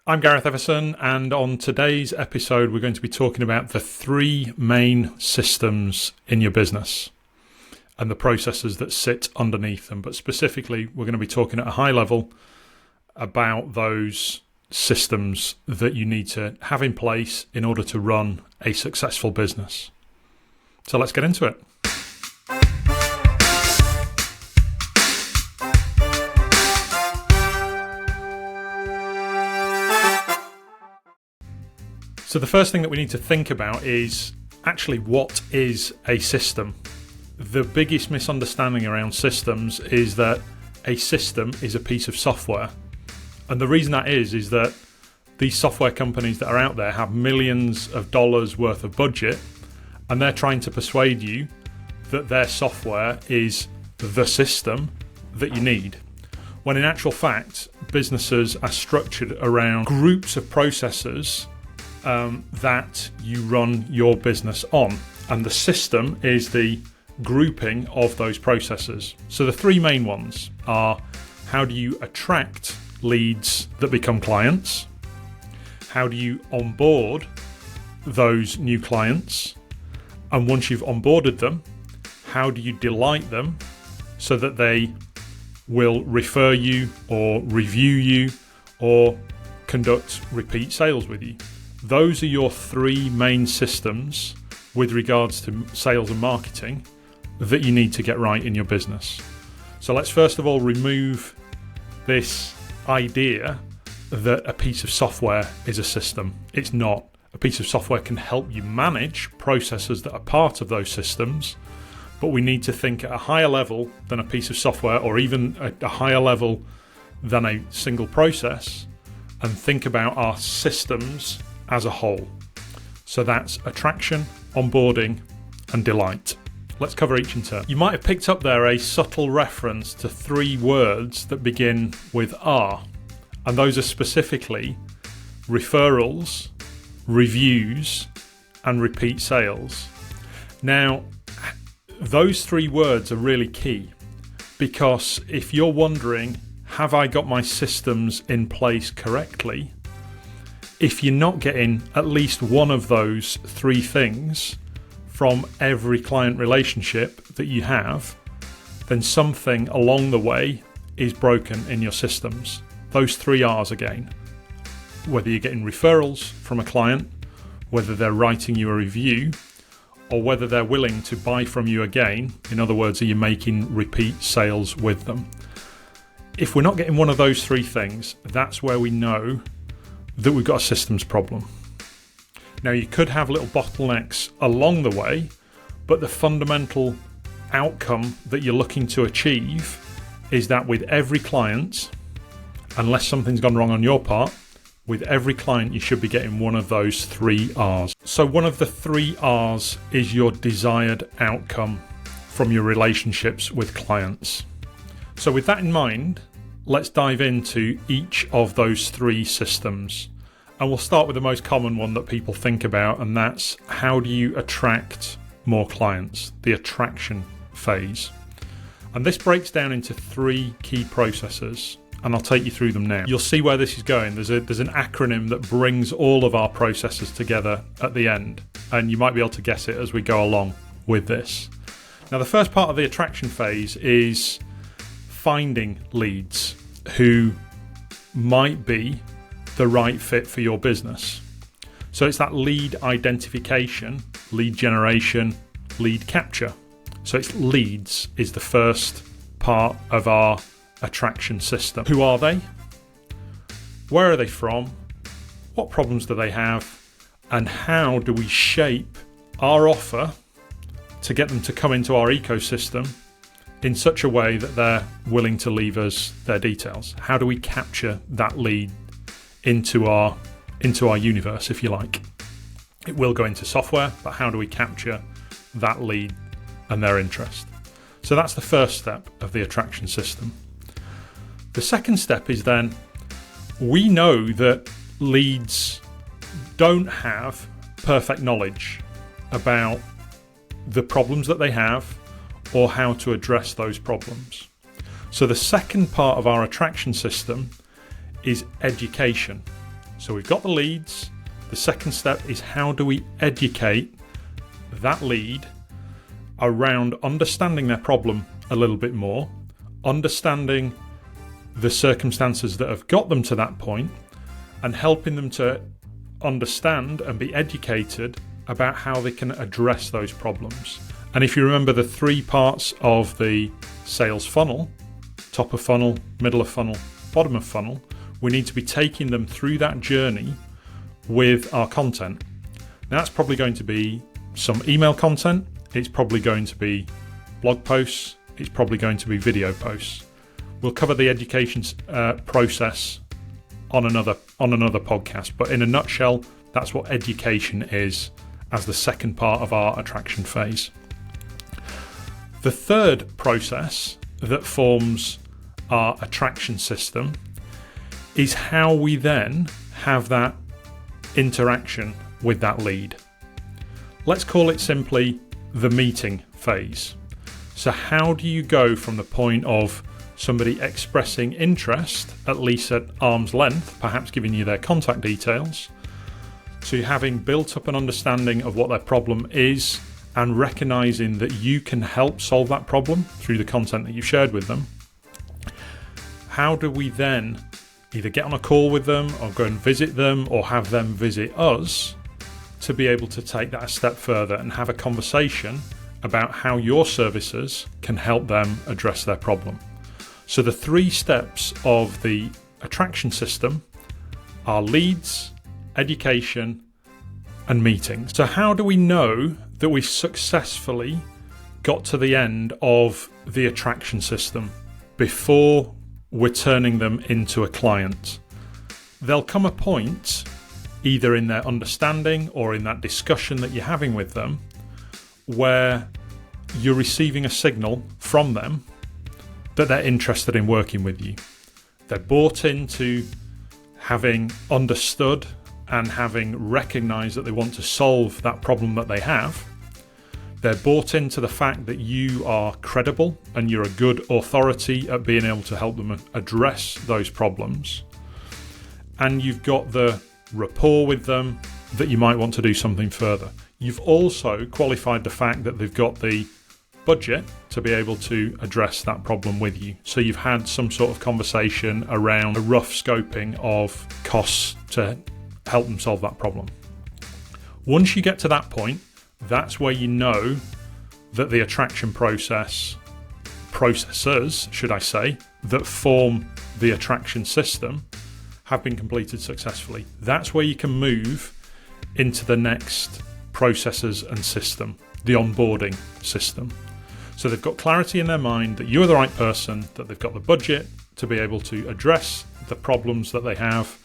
I'm Gareth Everson, and on today's episode we're going to be talking about the three main systems in your business and the processes that sit underneath them. But specifically, we're going to be talking at a high level about those systems that you need to have in place in order to run a successful business. So let's get into it. So the first thing that we need to think about is actually what is a system? The biggest misunderstanding around systems is that a system is a piece of software. And the reason that is that these software companies that are out there have millions of dollars worth of budget, and they're trying to persuade you that their software is the system that you need. When in actual fact, businesses are structured around groups of processes that you run your business on, and the system is the grouping of those processes. So the three main ones are: how do you attract leads that become clients? How do you onboard those new clients? And once you've onboarded them, how do you delight them so that they will refer you or review you or conduct repeat sales with you? Those are your three main systems with regards to sales and marketing that you need to get right in your business. So let's first of all remove this idea that a piece of software is a system. It's not. A piece of software can help you manage processes that are part of those systems, but we need to think at a higher level than a piece of software, or even a higher level than a single process, and think about our systems as a whole. So that's attraction, onboarding, and delight. Let's cover each in turn. You might have picked up there a subtle reference to three words that begin with R, and those are specifically referrals, reviews, and repeat sales. Now, those three words are really key, because if you're wondering, have I got my systems in place correctly? If you're not getting at least one of those three things from every client relationship that you have, then something along the way is broken in your systems. Those three R's again. Whether you're getting referrals from a client, whether they're writing you a review, or whether they're willing to buy from you again. In other words, are you making repeat sales with them? If we're not getting one of those three things, that's where we know that we've got a systems problem. Now, you could have little bottlenecks along the way, but the fundamental outcome that you're looking to achieve is that with every client, unless something's gone wrong on your part, with every client you should be getting one of those three R's. So one of the three R's is your desired outcome from your relationships with clients. So with that in mind, let's dive into each of those three systems. And we'll start with the most common one that people think about, and that's how do you attract more clients, the attraction phase. And this breaks down into three key processes, and I'll take you through them now. You'll see where this is going. There's an acronym that brings all of our processes together at the end, and you might be able to guess it as we go along with this. Now, the first part of the attraction phase is finding leads who might be the right fit for your business. So it's that lead identification, lead generation, lead capture. So it's leads is the first part of our attraction system. Who are they? Where are they from? What problems do they have? And how do we shape our offer to get them to come into our ecosystem in such a way that they're willing to leave us their details? How do we capture that lead into our universe, if you like? It will go into software, but how do we capture that lead and their interest? So that's the first step of the attraction system. The second step is then, we know that leads don't have perfect knowledge about the problems that they have or how to address those problems. So the second part of our attraction system is education. So we've got the leads. The second step is how do we educate that lead around understanding their problem a little bit more, understanding the circumstances that have got them to that point, and helping them to understand and be educated about how they can address those problems. And if you remember the 3 parts of the sales funnel, top of funnel, middle of funnel, bottom of funnel, we need to be taking them through that journey with our content. Now that's probably going to be some email content, it's probably going to be blog posts, it's probably going to be video posts. We'll cover the education process on another podcast, but in a nutshell, that's what education is as the second part of our attraction phase. The third process that forms our attraction system is how we then have that interaction with that lead. Let's call it simply the meeting phase. So how do you go from the point of somebody expressing interest, at least at arm's length, perhaps giving you their contact details, to having built up an understanding of what their problem is and recognizing that you can help solve that problem through the content that you've shared with them? How do we then either get on a call with them or go and visit them or have them visit us to be able to take that a step further and have a conversation about how your services can help them address their problem? So the 3 steps of the attraction system are leads, education, and meetings. So how do we know that we've successfully got to the end of the attraction system before we're turning them into a client? There'll come a point, either in their understanding or in that discussion that you're having with them, where you're receiving a signal from them that they're interested in working with you. They're bought into having understood and having recognised that they want to solve that problem that they have. They're bought into the fact that you are credible and you're a good authority at being able to help them address those problems. And you've got the rapport with them that you might want to do something further. You've also qualified the fact that they've got the budget to be able to address that problem with you. So you've had some sort of conversation around a rough scoping of costs to help them solve that problem. Once you get to that point, that's where you know that the attraction processes, should I say, that form the attraction system have been completed successfully. That's where you can move into the next processes and system, the onboarding system. So they've got clarity in their mind that you're the right person, that they've got the budget to be able to address the problems that they have,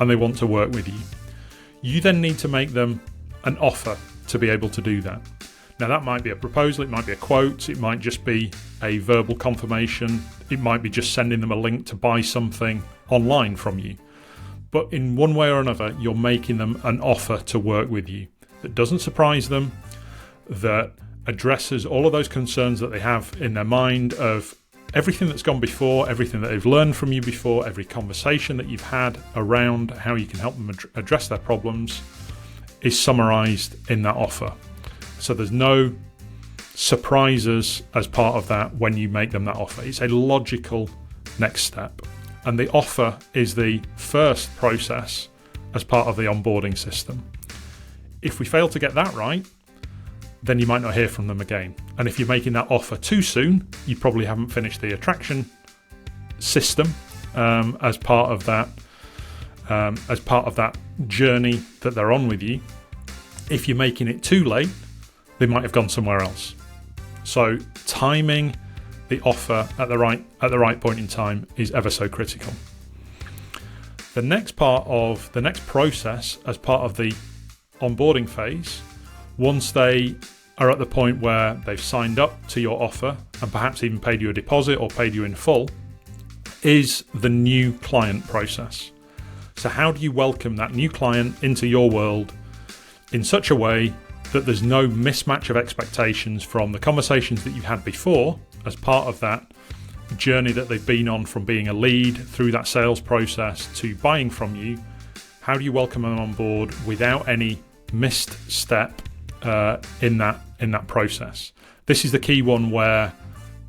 and they want to work with you. You then need to make them an offer to be able to do that. Now that might be a proposal, it might be a quote, it might just be a verbal confirmation, it might be just sending them a link to buy something online from you. But in one way or another, you're making them an offer to work with you that doesn't surprise them, that addresses all of those concerns that they have in their mind of everything that's gone before, everything that they've learned from you before, every conversation that you've had around how you can help them address their problems is summarised in that offer. So there's no surprises as part of that when you make them that offer. It's a logical next step. And the offer is the first process as part of the onboarding system. If we fail to get that right, then you might not hear from them again. And if you're making that offer too soon, you probably haven't finished the attraction system as part of that journey that they're on with you. If you're making it too late, they might have gone somewhere else. So timing the offer at the right point in time is ever so critical. The next process as part of the onboarding phase, once they are at the point where they've signed up to your offer and perhaps even paid you a deposit or paid you in full, is the new client process. So how do you welcome that new client into your world in such a way that there's no mismatch of expectations from the conversations that you've had before as part of that journey that they've been on from being a lead through that sales process to buying from you? How do you welcome them on board without any missed step in that process? This is the key one where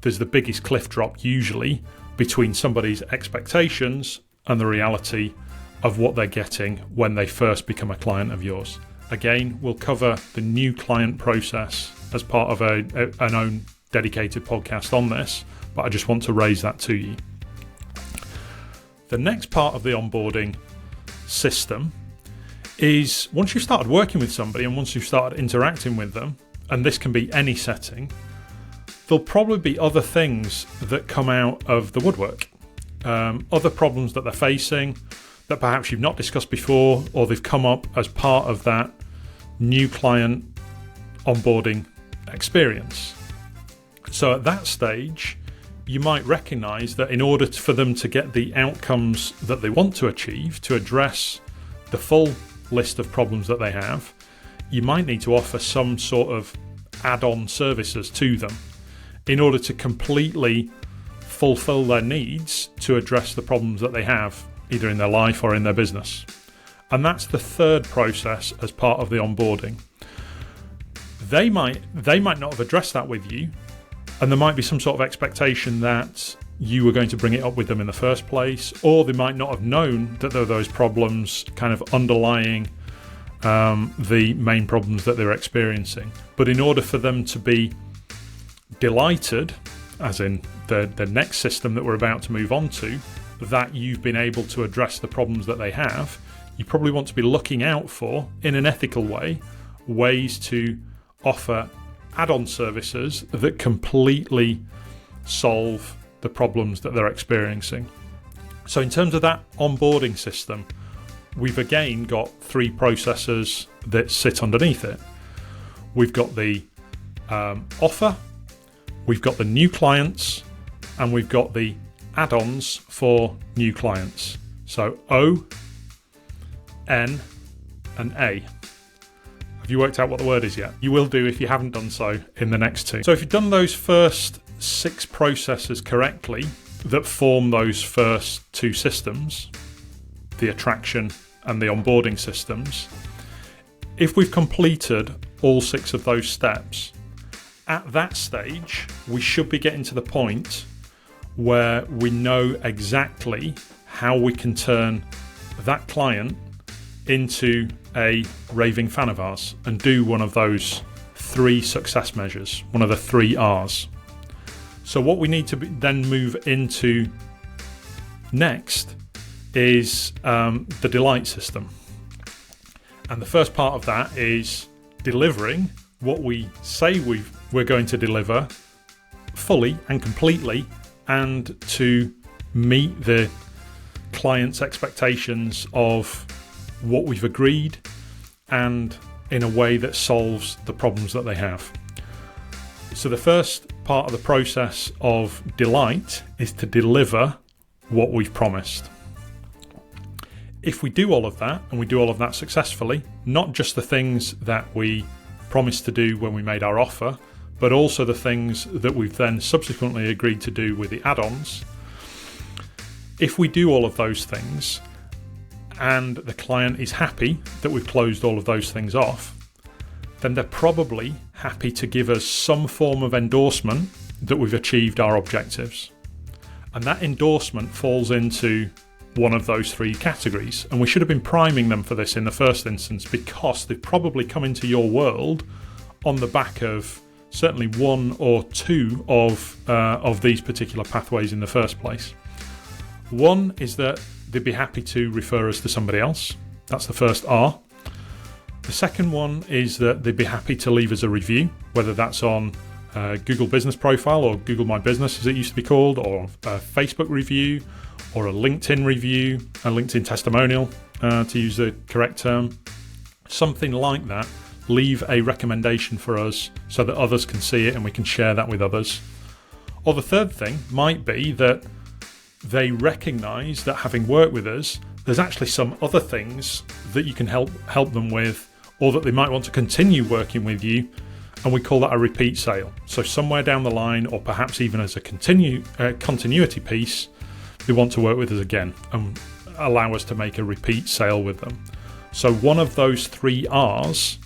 there's the biggest cliff drop usually between somebody's expectations and the reality of what they're getting when they first become a client of yours. Again, we'll cover the new client process as part of an own dedicated podcast on this, but I just want to raise that to you. The next part of the onboarding system is once you've started working with somebody and once you've started interacting with them, and this can be any setting, there'll probably be other things that come out of the woodwork, other problems that they're facing that perhaps you've not discussed before, or they've come up as part of that new client onboarding experience. So at that stage, you might recognize that in order for them to get the outcomes that they want to achieve, to address the full list of problems that they have, you might need to offer some sort of add-on services to them in order to completely fulfill their needs to address the problems that they have, either in their life or in their business. And that's the third process as part of the onboarding. They might not have addressed that with you, and there might be some sort of expectation that you were going to bring it up with them in the first place, or they might not have known that there were those problems kind of underlying the main problems that they're experiencing. But in order for them to be delighted, as in the next system that we're about to move on to, that you've been able to address the problems that they have, you probably want to be looking out for, in an ethical way, ways to offer add-on services that completely solve the problems that they're experiencing. So in terms of that onboarding system, we've again got three processes that sit underneath it. We've got the offer, we've got the new clients, and we've got the add-ons for new clients. So O, N, and A. Have you worked out what the word is yet? You will do if you haven't done so in the next two. So if you've done those first 6 processes correctly that form those first 2 systems, the attraction and the onboarding systems, if we've completed all 6 of those steps, at that stage, we should be getting to the point where we know exactly how we can turn that client into a raving fan of ours and do one of those 3 success measures, one of the 3 R's. So what we need to then move into next is the delight system. And the first part of that is delivering what we say we're going to deliver fully and completely, and to meet the client's expectations of what we've agreed, and in a way that solves the problems that they have. So the first part of the process of delight is to deliver what we've promised. If we do all of that, and we do all of that successfully, not just the things that we promised to do when we made our offer, but also the things that we've then subsequently agreed to do with the add-ons, if we do all of those things and the client is happy that we've closed all of those things off, then they're probably happy to give us some form of endorsement that we've achieved our objectives. And that endorsement falls into one of those 3 categories. And we should have been priming them for this in the first instance, because they've probably come into your world on the back of certainly 1 or 2 of these particular pathways in the first place. One is that they'd be happy to refer us to somebody else. That's the first R. The second one is that they'd be happy to leave us a review, whether that's on Google Business Profile or Google My Business as it used to be called, or a Facebook review, or a LinkedIn review, a LinkedIn testimonial, to use the correct term. Something like that. Leave a recommendation for us so that others can see it and we can share that with others. Or the third thing might be that they recognise that having worked with us, there's actually some other things that you can help them with, or that they might want to continue working with you, and we call that a repeat sale. So somewhere down the line, or perhaps even as a continuity piece, they want to work with us again. allow us to make a repeat sale with them. So one of those 3 R's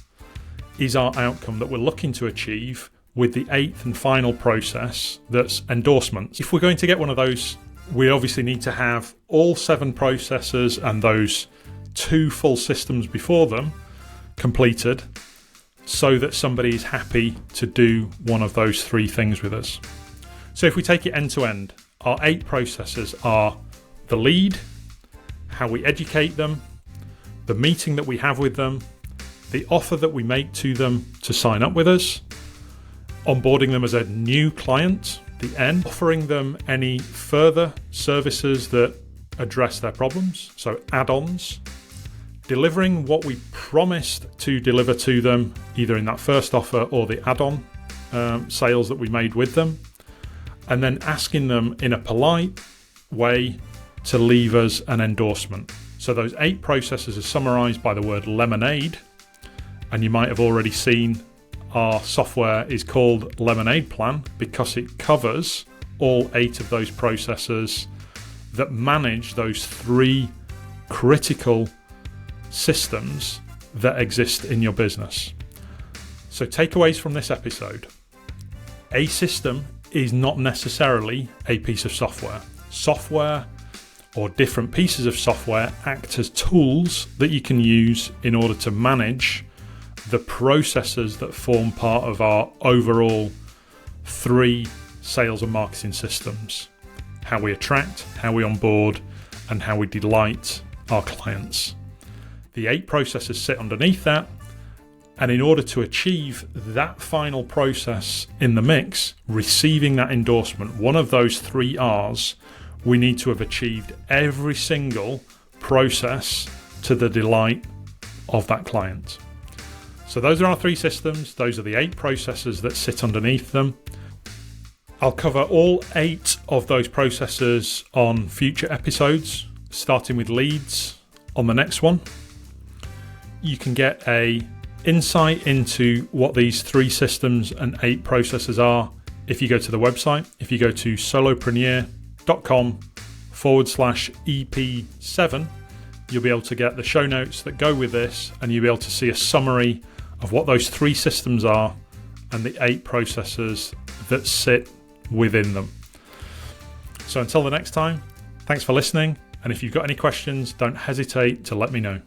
is our outcome that we're looking to achieve with the 8th and final process, that's endorsements. If we're going to get one of those, we obviously need to have all 7 processes and those 2 full systems before them completed, so that somebody is happy to do one of those 3 things with us. So if we take it end to end, our 8 processes are the lead, how we educate them, the meeting that we have with them, the offer that we make to them to sign up with us, onboarding them as a new client, the end, offering them any further services that address their problems, so add-ons, delivering what we promised to deliver to them, either in that first offer or the add-on sales that we made with them, and then asking them in a polite way to leave us an endorsement. So those 8 processes are summarized by the word lemonade, and you might have already seen our software is called Lemonade Plan because it covers all 8 of those processes that manage those 3 critical systems that exist in your business. So takeaways from this episode: a system is not necessarily a piece of software. Software or different pieces of software act as tools that you can use in order to manage the processes that form part of our overall 3 sales and marketing systems: how we attract, how we onboard, and how we delight our clients. The 8 processes sit underneath that, and in order to achieve that final process in the mix, receiving that endorsement, one of those 3 R's, we need to have achieved every single process to the delight of that client. So those are our 3 systems. Those are the 8 processes that sit underneath them. I'll cover all 8 of those processes on future episodes, starting with leads on the next one. You can get a insight into what these 3 systems and 8 processes are if you go to the website. If you go to solopreneur.com/EP7, you'll be able to get the show notes that go with this, and you'll be able to see a summary of what those 3 systems are and the 8 processes that sit within them. So until the next time, thanks for listening, and if you've got any questions, don't hesitate to let me know.